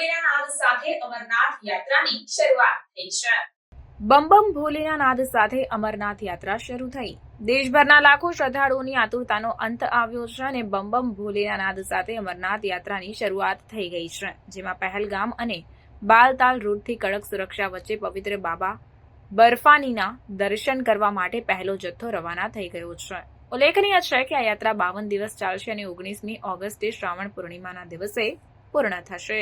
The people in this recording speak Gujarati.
ભોલેના નાદ સાથે અમરનાથ યાત્રાની શરૂઆત થઈ છે। બમ બમ ભોલેના નાદ સાથે અમરનાથ યાત્રા શરૂ થઈ। દેશભરના લાખો શ્રદ્ધાળુઓની આતુરતાનો અંત આવ્યો છે અને બમ બમ ભોલેના નાદ સાથે અમરનાથ યાત્રાની શરૂઆત થઈ ગઈ છે, જેમાં પહેલગામ અને બાલતાલ રૂટથી કડક સુરક્ષા વચ્ચે પવિત્ર બાબા બર્ફાનીના દર્શન કરવા માટે પહેલો જથ્થો રવાના થઈ ગયો છે। ઉલ્લેખનીય છે કે આ યાત્રા 52 દિવસ ચાલશે અને 19મી ઓગસ્ટે શ્રાવણ પૂર્ણિમાના દિવસે પૂર્ણ થશે।